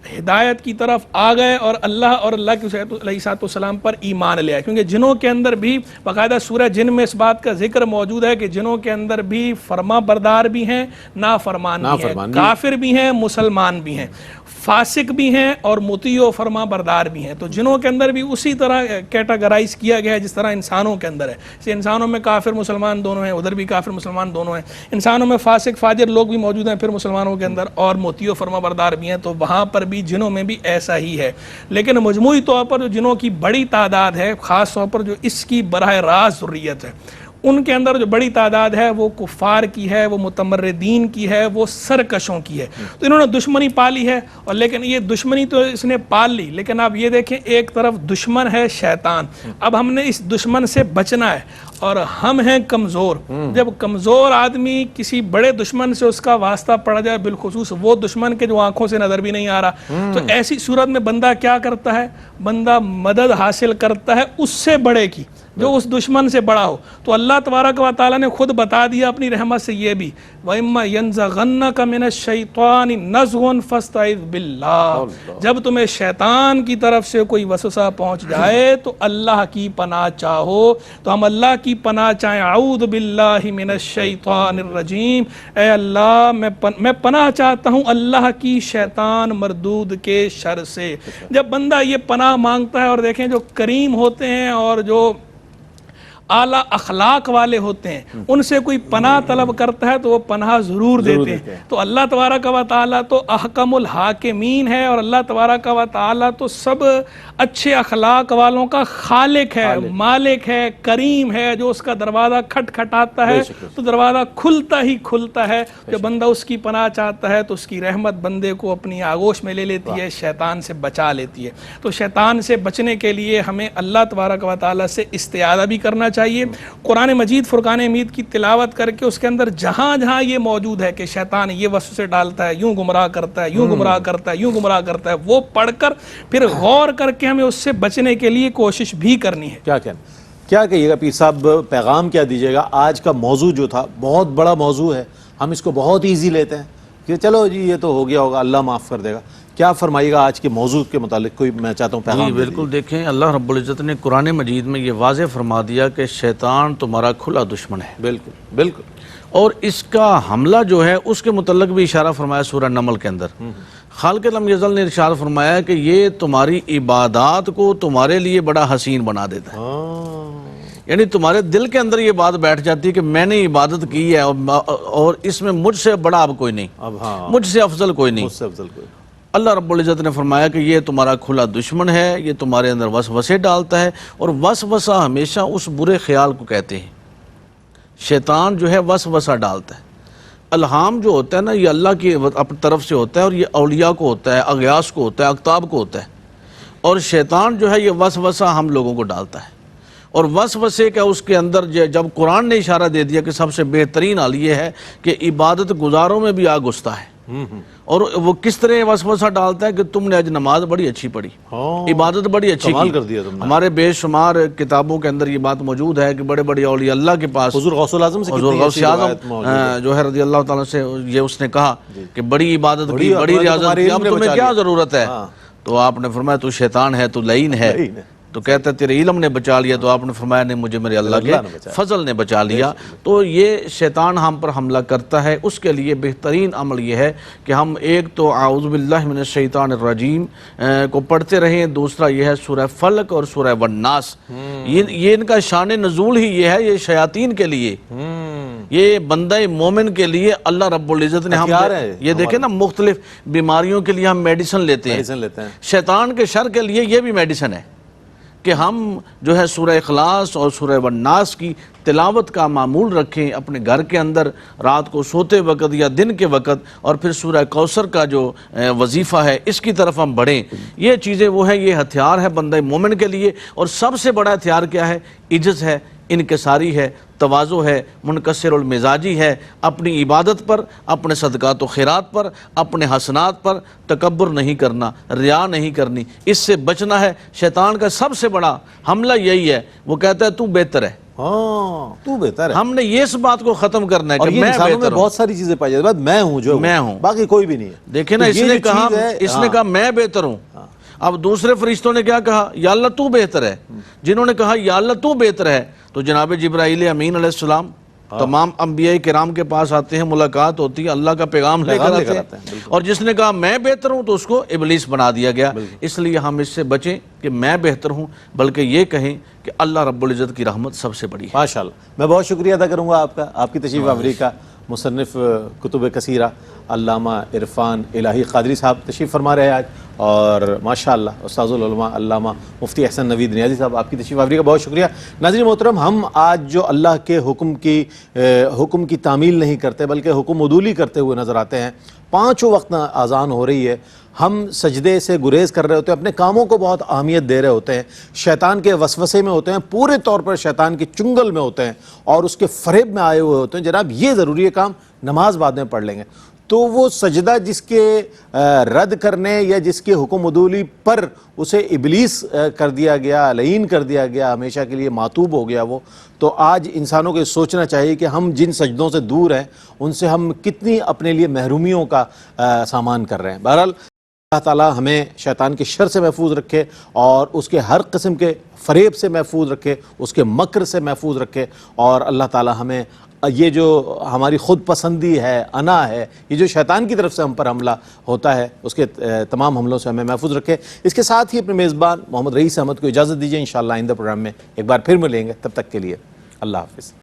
ہدایت کی طرف آ گئے اور اللہ اور اللہ کے علیہ السلام پر ایمان لے آئے. کیونکہ جنوں کے اندر بھی باقاعدہ سورہ جن میں اس بات کا ذکر موجود ہے کہ جنوں کے اندر بھی فرما بردار بھی ہیں، نافرمان بھی ہیں، کافر بھی ہیں، مسلمان بھی ہیں، فاسق بھی ہیں اور مطیع و فرما بردار بھی ہیں. تو جنوں کے اندر بھی اسی طرح کیٹاگرائز کیا گیا ہے جس طرح انسانوں کے اندر ہے. جیسے انسانوں میں کافر مسلمان دونوں ہیں، ادھر بھی کافر مسلمان دونوں ہیں. انسانوں میں فاسق فاجر لوگ بھی موجود ہیں پھر مسلمانوں کے اندر، اور مطیع و فرما بردار بھی ہیں. تو وہاں پر بھی جنوں میں بھی ایسا ہی ہے. لیکن مجموعی طور پر جو جنوں کی بڑی تعداد ہے، خاص طور پر جو اس کی براہ راست ذریت ہے، ان کے اندر جو بڑی تعداد ہے وہ کفار کی ہے، وہ متمردین کی ہے، وہ سرکشوں کی ہے. تو انہوں نے دشمنی پالی ہے، اور لیکن یہ دشمنی تو اس نے پال لی، لیکن اب یہ دیکھیں ایک طرف دشمن ہے شیطان. اب ہم نے اس دشمن سے بچنا ہے، اور ہم ہیں کمزور. جب کمزور آدمی کسی بڑے دشمن سے اس کا واسطہ پڑ جائے، بالخصوص وہ دشمن کے جو آنکھوں سے نظر بھی نہیں آ رہا، تو ایسی صورت میں بندہ کیا کرتا ہے؟ بندہ مدد حاصل کرتا ہے اس سے بڑے کی جو اس دشمن سے بڑا ہو. تو اللہ تبارک و تعالیٰ نے خود بتا دیا اپنی رحمت سے یہ بھی، وَإِمَّا يَنزَغَنَّكَ مِنَ الشَّيْطَانِ نَزْغٌ فَاسْتَعِذْ بِاللَّهِ جب تمہیں شیطان کی طرف سے کوئی وسوسہ پہنچ جائے تو اللہ کی پناہ چاہو. تو ہم اللہ کی پناہ چاہیں، اعوذ باللہ من الشیطان الرجیم، اے اللہ میں پناہ چاہتا ہوں اللہ کی شیطان مردود کے شر سے. جب بندہ یہ پناہ مانگتا ہے، اور دیکھیں جو کریم ہوتے ہیں اور جو اعلیٰ اخلاق والے ہوتے ہیں، ان سے کوئی پناہ طلب کرتا ہے تو وہ پناہ ضرور دیتے ہیں. تو اللہ تبارک و تعالیٰ تو احکم الحاکمین ہے، اور اللہ تبارک و تعالیٰ تو سب اچھے اخلاق والوں کا خالق ہے، مالک ہے، کریم ہے، جو اس کا دروازہ کھٹ کھٹاتا ہے تو دروازہ کھلتا ہی کھلتا ہے. جب بندہ اس کی پناہ چاہتا ہے تو اس کی رحمت بندے کو اپنی آغوش میں لے لیتی ہے، شیطان سے بچا لیتی ہے. تو شیطان سے بچنے کے لیے ہمیں اللہ تبارک و تعالیٰ سے استعاذہ بھی کرنا چاہیے. قرآن مجید فرقان حمید کی تلاوت کر کے اس کے اندر جہاں جہاں یہ موجود ہے کہ شیطان یہ وسوسے ڈالتا ہے، یوں گمراہ کرتا ہے، یوں گمراہ کرتا ہے، یوں گمراہ کرتا ہے، وہ پڑھ کر پھر غور کر کے ہمیں اس سے بچنے کے لیے کوشش بھی کرنی ہے. کیا کہیے گا پیر صاحب، پیغام کیا دیجیے گا؟ آج کا موضوع جو تھا بہت بڑا موضوع ہے، ہم اس کو بہت ایزی لیتے ہیں کہ چلو جی یہ تو ہو گیا ہوگا، اللہ معاف کر دے گا. کیا فرمائیے گا آج کے موضوع کے متعلق؟ کوئی میں چاہتا ہوں پیغام. بالکل، دیکھیں اللہ رب العزت نے قرآن مجید میں یہ واضح فرما دیا کہ شیطان تمہارا کھلا دشمن ہے. بالکل بالکل. اور اس کا حملہ جو ہے اس کے متعلق بھی اشارہ فرمایا سورہ نمل کے اندر. خالق لم یزل نے ارشاد فرمایا کہ یہ تمہاری عبادات کو تمہارے لیے بڑا حسین بنا دیتا ہے. یعنی تمہارے دل کے اندر یہ بات بیٹھ جاتی ہے کہ میں نے عبادت کی ہے اور اس میں مجھ سے بڑا اب کوئی نہیں، مجھ سے افضل کوئی نہیں. اللہ رب العزت نے فرمایا کہ یہ تمہارا کھلا دشمن ہے، یہ تمہارے اندر وسوسے ڈالتا ہے، اور وسوسہ ہمیشہ اس برے خیال کو کہتے ہیں۔ شیطان جو ہے وسوسہ ڈالتا ہے۔ الہام جو ہوتا ہے نا، یہ اللہ کی اپنی طرف سے ہوتا ہے، اور یہ اولیاء کو ہوتا ہے، اغیاث کو ہوتا ہے، اقطاب کو ہوتا ہے، اور شیطان جو ہے یہ وسوسہ ہم لوگوں کو ڈالتا ہے۔ اور وسوسے کا اس کے اندر جب قرآن نے اشارہ دے دیا کہ سب سے بہترین حال یہ ہے کہ عبادت گزاروں میں بھی آ گھستا ہے، اور وہ کس طرح وسوسہ ڈالتا ہے کہ تم نے آج نماز بڑی اچھی پڑھی، عبادت بڑی اچھی کمال کی۔ کر دیا تم نے۔ ہمارے بے شمار کتابوں کے اندر یہ بات موجود ہے کہ بڑے بڑے اولیاء اللہ کے پاس، حضور غوث الاعظم سے حضور کتنی غوث ایسی روایت اعظم موجود ہے۔ جو ہے رضی اللہ تعالیٰ سے یہ اس نے کہا کہ بڑی عبادت کی، بڑی بڑی ریاضت تمہارے کی، علم اب نے تمہیں بچا کیا لیا۔ ضرورت ہے؟ ہاں۔ تو آپ نے فرمایا تو شیطان ہے، تو لعین ہے۔ لعین ہے۔ تو کہتا ہے تیرے علم نے بچا لیا، تو آپ نے فرمایا نہیں، مجھے میرے اللہ کے نے بچایا۔ فضل نے بچا لیا۔ تو یہ شیطان ہم پر حملہ کرتا ہے، اس کے لیے بہترین عمل یہ ہے کہ ہم ایک تو اعوذ باللہ من الشیطان الرجیم کو پڑھتے رہیں، دوسرا یہ ہے سورہ فلق اور سورہ والناس۔ یہ ان کا شان نزول ہی یہ ہے، یہ شیاطین کے لیے، یہ بندہ مومن کے لیے اللہ رب العزت نے ہم ہتھیار ہے یہ دیکھیں نا، مختلف بیماریوں کے لیے ہم میڈیسن لیتے ہیں، میڈیسن لیتے ہیں۔ شیطان کے شر کے لیے یہ بھی میڈیسن ہے کہ ہم جو ہے سورہ اخلاص اور سورہ والناس کی تلاوت کا معمول رکھیں اپنے گھر کے اندر، رات کو سوتے وقت یا دن کے وقت، اور پھر سورہ کوثر کا جو وظیفہ ہے اس کی طرف ہم بڑھیں۔ یہ چیزیں وہ ہیں، یہ ہتھیار ہے بندہ مومن کے لیے۔ اور سب سے بڑا ہتھیار کیا ہے؟ عجز ہے، انکساری ہے، تواضع ہے، منکسر المزاجی ہے، اپنی عبادت پر، اپنے صدقات و خیرات پر، اپنے حسنات پر تکبر نہیں کرنا، ریا نہیں کرنی، اس سے بچنا ہے۔ شیطان کا سب سے بڑا حملہ یہی ہے، وہ کہتا ہے تو بہتر ہے۔ ہاں، تو بہتر ہے۔ ہم نے یہ اس بات کو ختم کرنا ہے اور کہ یہ میں انسانوں میں بہتر ہوں۔ بہت ساری چیزیں پائی جاتی ہیں، بات میں ہوں جو میں ہوں، باقی کوئی بھی نہیں ہے۔ دیکھیں نا، تو اس یہ نے جو کہا چیز ہے، اس نے کہا میں بہتر ہوں۔ اب دوسرے فرشتوں نے کیا کہا؟ یا اللہ تو بہتر ہے۔ جنہوں نے کہا یا اللہ تو بہتر ہے، تو جناب جبرائیل امین علیہ السلام تمام انبیاء کرام کے پاس آتے ہیں، ملاقات ہوتی ہے، اللہ کا پیغام لے کر آتے ہیں۔ اور جس نے کہا میں بہتر ہوں تو اس کو ابلیس بنا دیا گیا۔ اس لیے ہم اس سے بچیں کہ میں بہتر ہوں، بلکہ یہ کہیں کہ اللہ رب العزت کی رحمت سب سے بڑی ہے۔ ماشاءاللہ، میں بہت شکریہ ادا کروں گا آپ کا، آپ کی تشریف آوری کا۔ مصنف کتب کثیرہ علامہ عرفان الہی قادری صاحب تشریف فرما رہے ہیں آج، اور ماشاءاللہ استاذ العلماء علامہ مفتی احسن نوید نیازی صاحب، آپ کی تشریف آوری کا بہت شکریہ۔ ناظرین محترم، ہم آج جو اللہ کے حکم کی تعمیل نہیں کرتے بلکہ حکم عدولی کرتے ہوئے نظر آتے ہیں۔ 5 وقت اذان ہو رہی ہے، ہم سجدے سے گریز کر رہے ہوتے ہیں، اپنے کاموں کو بہت اہمیت دے رہے ہوتے ہیں، شیطان کے وسوسے میں ہوتے ہیں، پورے طور پر شیطان کے چنگل میں ہوتے ہیں اور اس کے فریب میں آئے ہوئے ہوتے ہیں۔ جناب یہ ضروری ہے کام، نماز بعد میں پڑھ لیں گے، تو وہ سجدہ جس کے رد کرنے یا جس کے حکم عدولی پر اسے ابلیس کر دیا گیا، لعین کر دیا گیا، ہمیشہ کے لیے معطوب ہو گیا وہ، تو آج انسانوں کو سوچنا چاہیے کہ ہم جن سجدوں سے دور ہیں ان سے ہم کتنی اپنے لیے محرومیوں کا سامان کر رہے ہیں۔ بہرحال اللہ تعالیٰ ہمیں شیطان کے شر سے محفوظ رکھے اور اس کے ہر قسم کے فریب سے محفوظ رکھے، اس کے مکر سے محفوظ رکھے، اور اللہ تعالیٰ ہمیں یہ جو ہماری خود پسندی ہے، انا ہے، یہ جو شیطان کی طرف سے ہم پر حملہ ہوتا ہے، اس کے تمام حملوں سے ہمیں محفوظ رکھے۔ اس کے ساتھ ہی اپنے میزبان محمد رئیس احمد کو اجازت دیجیے، انشاءاللہ آئندہ پروگرام میں ایک بار پھر ملیں گے، تب تک کے لیے اللہ حافظ۔